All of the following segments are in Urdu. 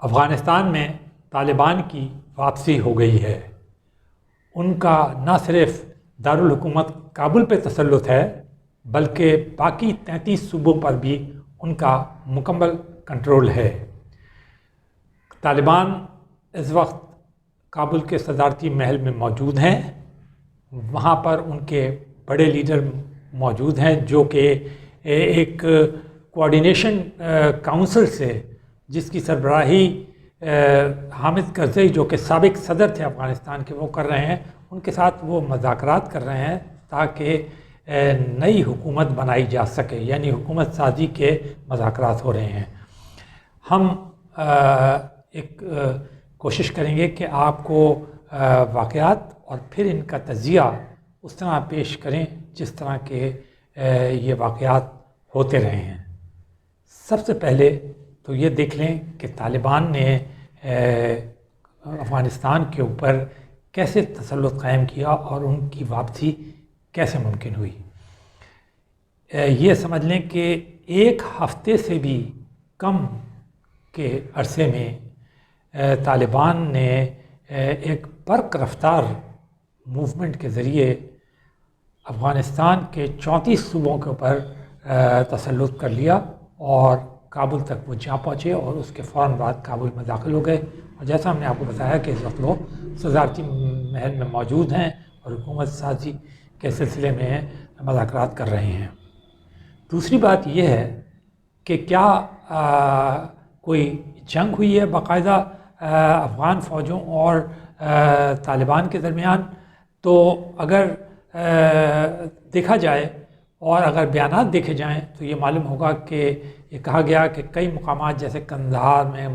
افغانستان میں طالبان کی واپسی ہو گئی ہے۔ ان کا نہ صرف دارالحکومت کابل پہ تسلط ہے بلکہ باقی 33 صوبوں پر بھی ان کا مکمل کنٹرول ہے۔ طالبان اس وقت کابل کے صدارتی محل میں موجود ہیں۔ وہاں پر ان کے بڑے لیڈر موجود ہیں جو کہ ایک کوآرڈینیشن کونسل سے، جس کی سربراہی حامد کرزئی جو کہ سابق صدر تھے افغانستان کے، وہ کر رہے ہیں۔ ان کے ساتھ وہ مذاکرات کر رہے ہیں تاکہ نئی حکومت بنائی جا سکے، یعنی حکومت سازی کے مذاکرات ہو رہے ہیں۔ ہم ایک کوشش کریں گے کہ آپ کو واقعات اور پھر ان کا تجزیہ اس طرح پیش کریں جس طرح کے یہ واقعات ہوتے رہے ہیں۔ سب سے پہلے تو یہ دیکھ لیں کہ طالبان نے افغانستان کے اوپر کیسے تسلط قائم کیا اور ان کی واپسی کیسے ممکن ہوئی۔ یہ سمجھ لیں کہ ایک ہفتے سے بھی کم کے عرصے میں طالبان نے ایک برق رفتار موومنٹ کے ذریعے افغانستان کے 34 صوبوں کے اوپر تسلط کر لیا اور کابل تک وہ جا پہنچے اور اس کے فوراً بعد کابل میں داخل ہو گئے۔ اور جیسا ہم نے آپ کو بتایا کہ اس وقت وہ صدارتی محل میں موجود ہیں اور حکومت سازی کے سلسلے میں مذاکرات کر رہے ہیں۔ دوسری بات یہ ہے کہ کیا کوئی جنگ ہوئی ہے باقاعدہ افغان فوجوں اور طالبان کے درمیان؟ تو اگر دیکھا جائے اور اگر بیانات دیکھے جائیں تو یہ معلوم ہوگا کہ یہ کہا گیا کہ کئی مقامات جیسے قندھار میں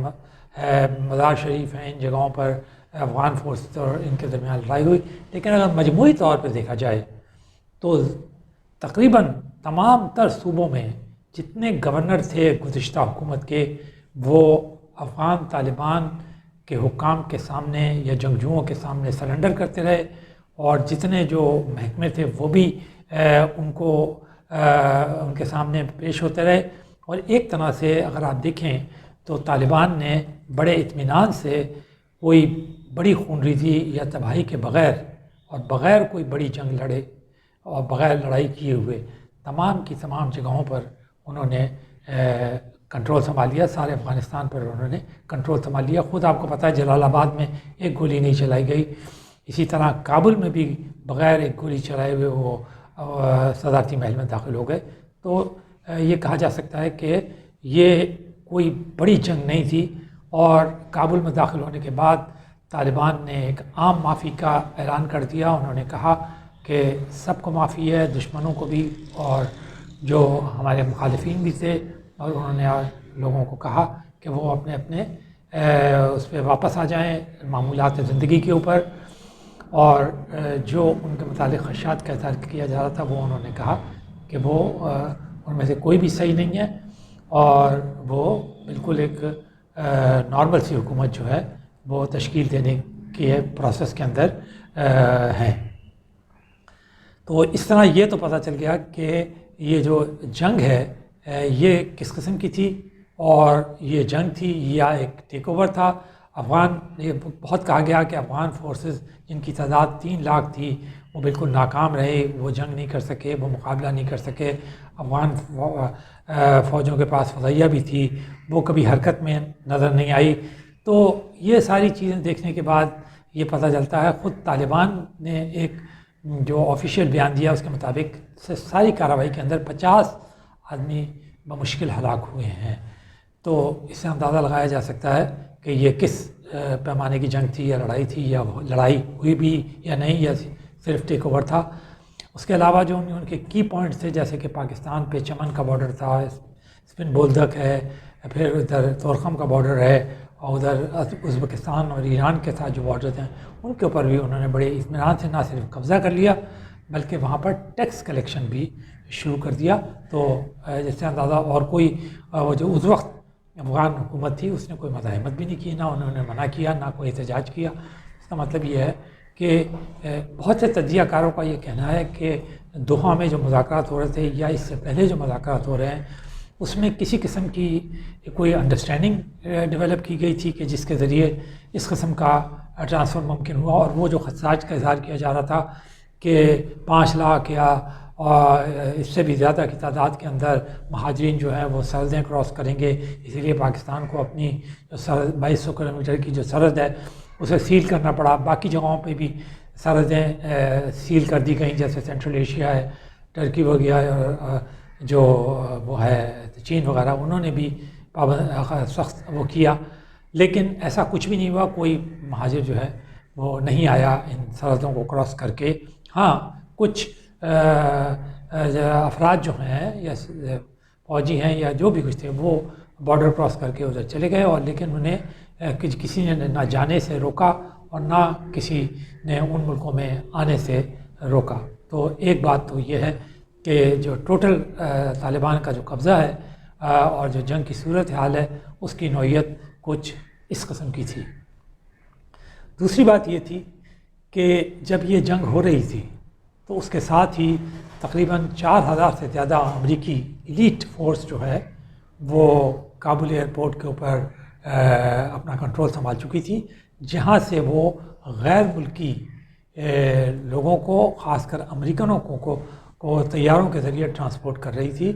مزار شریف ہیں، ان جگہوں پر افغان فورسز اور ان کے درمیان لڑائی ہوئی، لیکن اگر مجموعی طور پر دیکھا جائے تو تقریباً تمام تر صوبوں میں جتنے گورنر تھے گزشتہ حکومت کے، وہ افغان طالبان کے حکام کے سامنے یا جنگجوؤں کے سامنے سرنڈر کرتے رہے، اور جتنے جو محکمے تھے وہ بھی ان کے سامنے پیش ہوتے رہے۔ اور ایک طرح سے اگر آپ دیکھیں تو طالبان نے بڑے اطمینان سے کوئی بڑی خونریزی یا تباہی کے بغیر اور بغیر کوئی بڑی جنگ لڑے اور بغیر لڑائی کیے ہوئے تمام کی تمام جگہوں پر انہوں نے کنٹرول سنبھال لیا، سارے افغانستان پر انہوں نے کنٹرول سنبھال لیا۔ خود آپ کو پتہ ہے جلال آباد میں ایک گولی نہیں چلائی گئی، اسی طرح کابل میں بھی بغیر ایک گولی چلائے ہوئے وہ صدارتی محل میں داخل ہو گئے۔ تو یہ کہا جا سکتا ہے کہ یہ کوئی بڑی جنگ نہیں تھی، اور کابل میں داخل ہونے کے بعد طالبان نے ایک عام معافی کا اعلان کر دیا۔ انہوں نے کہا کہ سب کو معافی ہے، دشمنوں کو بھی اور جو ہمارے مخالفین بھی تھے، اور انہوں نے لوگوں کو کہا کہ وہ اپنے اپنے اس پہ واپس آ جائیں معمولات زندگی کے اوپر، اور جو ان کے متعلق خدشات کا اظہار کیا جا رہا تھا وہ انہوں نے کہا کہ وہ ان میں سے کوئی بھی صحیح نہیں ہے، اور وہ بالکل ایک نارمل سی حکومت جو ہے وہ تشکیل دینے کے پروسیس کے اندر ہیں۔ تو اس طرح یہ تو پتہ چل گیا کہ یہ جو جنگ ہے یہ کس قسم کی تھی، اور یہ جنگ تھی یا ایک ٹیک اوور تھا۔ یہ بہت کہا گیا کہ افغان فورسز جن کی تعداد 3 لاکھ تھی وہ بالکل ناکام رہے، وہ جنگ نہیں کر سکے، وہ مقابلہ نہیں کر سکے۔ افغان فوجوں کے پاس فضائیہ بھی تھی، وہ کبھی حرکت میں نظر نہیں آئی۔ تو یہ ساری چیزیں دیکھنے کے بعد یہ پتہ چلتا ہے، خود طالبان نے ایک جو آفیشیل بیان دیا اس کے مطابق ساری کارروائی کے اندر 50 آدمی بمشکل ہلاک ہوئے ہیں۔ تو اس سے اندازہ لگایا جا سکتا ہے کہ یہ کس پیمانے کی جنگ تھی، یا لڑائی تھی، یا لڑائی ہوئی بھی یا نہیں، یا صرف ٹیک اوور تھا۔ اس کے علاوہ جو ان کے کی پوائنٹس تھے، جیسے کہ پاکستان پہ چمن کا بارڈر تھا، اسپن بولدک ہے، پھر ادھر تورخم کا بارڈر ہے، اور ادھر ازبکستان اور ایران کے ساتھ جو بارڈرز ہیں ان کے اوپر بھی انہوں نے بڑے اطمینان سے نہ صرف قبضہ کر لیا بلکہ وہاں پر ٹیکس کلیکشن بھی شروع کر دیا۔ تو جس سے اندازہ، اور کوئی وہ جو اس وقت افغان حکومت تھی اس نے کوئی مزاحمت بھی نہیں کی، نہ انہوں نے منع کیا، نہ کوئی احتجاج کیا۔ اس کا مطلب یہ ہے کہ بہت سے تجزیہ کاروں کا یہ کہنا ہے کہ دوحہ میں جو مذاکرات ہو رہے تھے یا اس سے پہلے جو مذاکرات ہو رہے ہیں اس میں کسی قسم کی کوئی انڈرسٹینڈنگ ڈیولپ کی گئی تھی کہ جس کے ذریعے اس قسم کا ٹرانسفر ممکن ہوا، اور وہ جو خدشات کا اظہار کیا جا رہا تھا کہ 5 لاکھ یا اس سے بھی زیادہ کی تعداد کے اندر مہاجرین جو ہیں وہ سرحدیں کراس کریں گے، اسی لیے پاکستان کو اپنی جو 2200 کلومیٹر کی جو سرحد ہے اسے سیل کرنا پڑا۔ باقی جگہوں پہ بھی سرحدیں سیل کر دی گئیں، جیسے سینٹرل ایشیا ہے، ٹرکی ہو گیا، جو وہ ہے چین وغیرہ، انہوں نے بھی سخت وہ کیا، لیکن ایسا کچھ بھی نہیں ہوا، کوئی مہاجر جو ہے وہ نہیں آیا ان سرحدوں کو کراس کر کے۔ ہاں، کچھ افراد جو ہیں یا فوجی ہیں یا جو بھی کچھ تھے وہ بارڈر کراس کر کے ادھر چلے گئے، اور لیکن انہیں کسی نے نہ جانے سے روکا اور نہ کسی نے ان ملکوں میں آنے سے روکا۔ تو ایک بات تو یہ ہے کہ جو ٹوٹل طالبان کا جو قبضہ ہے اور جو جنگ کی صورتحال ہے اس کی نوعیت کچھ اس قسم کی تھی۔ دوسری بات یہ تھی کہ جب یہ جنگ ہو رہی تھی تو اس کے ساتھ ہی تقریباً 4000 سے زیادہ امریکی ایلیٹ فورس جو ہے وہ کابل ایئرپورٹ کے اوپر اپنا کنٹرول سنبھال چکی تھی، جہاں سے وہ غیر ملکی لوگوں کو، خاص کر امریکنوں کو طیاروں کے ذریعے ٹرانسپورٹ کر رہی تھی۔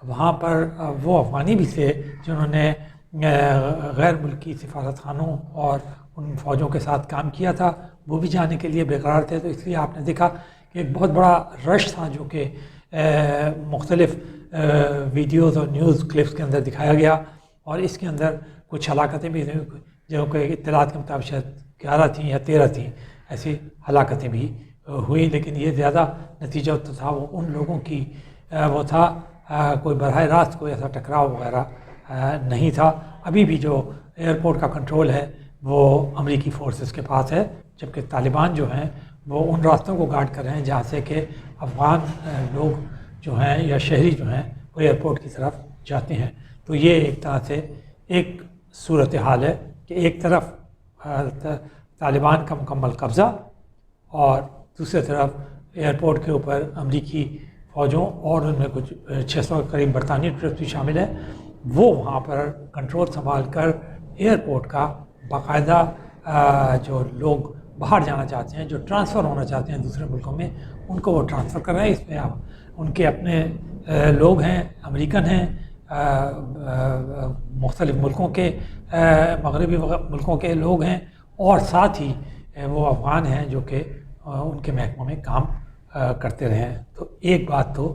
وہاں پر وہ افغانی بھی تھے جنہوں نے غیر ملکی سفارت خانوں اور ان فوجوں کے ساتھ کام کیا تھا، وہ بھی جانے کے لیے بےقرار تھے۔ تو اس لیے آپ نے دیکھا کہ ایک بہت بڑا رش تھا جو کہ مختلف ویڈیوز اور نیوز کلپس کے اندر دکھایا گیا، اور اس کے اندر کچھ ہلاکتیں بھی جو کہ اطلاعات کے مطابق شاید 11 تھیں یا 13 تھیں، ایسی ہلاکتیں بھی ہوئی، لیکن یہ زیادہ نتیجہ تو تھا وہ ان لوگوں کی وہ تھا، کوئی براہ راست کوئی ایسا ٹکراؤ وغیرہ نہیں تھا۔ ابھی بھی جو ایئرپورٹ کا کنٹرول ہے وہ امریکی فورسز کے پاس ہے، جبکہ طالبان جو ہیں وہ ان راستوں کو گارڈ کر رہے ہیں جہاں سے کہ افغان لوگ جو ہیں یا شہری جو ہیں وہ ایئرپورٹ کی طرف جاتے ہیں۔ تو یہ ایک طرح سے ایک صورتحال ہے کہ ایک طرف طالبان کا مکمل قبضہ اور دوسری طرف ایئرپورٹ کے اوپر امریکی فوجوں اور ان میں کچھ 600 کے قریب برطانوی ٹرپس بھی شامل ہیں، وہ وہاں پر کنٹرول سنبھال کر ایئرپورٹ کا باقاعدہ جو لوگ باہر جانا چاہتے ہیں، جو ٹرانسفر ہونا چاہتے ہیں دوسرے ملکوں میں، ان کو وہ ٹرانسفر کر رہے ہیں۔ اس میں ان کے اپنے لوگ ہیں، امریکن ہیں، مختلف ملکوں کے مغربی ملکوں کے لوگ ہیں، اور ساتھ ہی وہ افغان ہیں جو کہ ان کے محکموں میں کام کرتے رہے ہیں۔ تو ایک بات تو